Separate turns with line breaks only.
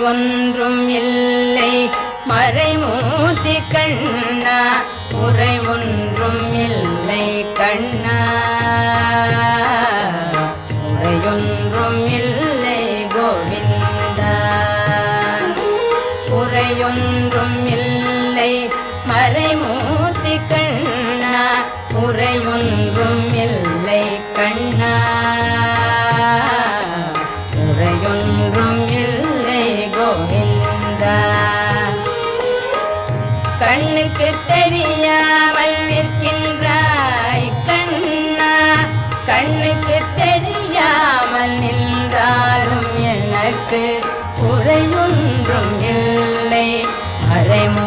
ஒன்றும் இல்லை மறைமூர்த்தி கண்ணா உரை ஒன்றும் இல்லை கண்ணா உரையொன்றும் இல்லை கோவிந்தா உரையொன்றும் இல்லை மறைமூர்த்தி கண்ணா உரையொன்றும் இல்லை கண்ணா உரையொன்றும் இல்லை கோவிந்தா கண்ணுக்கு தெரியாமல் நிற்கின்றாய் கண்ணா கண்ணுக்கு தெரியாமல் நின்றாலும் எனக்கு குறையொன்றும் இல்லை மறைமூர்த்தி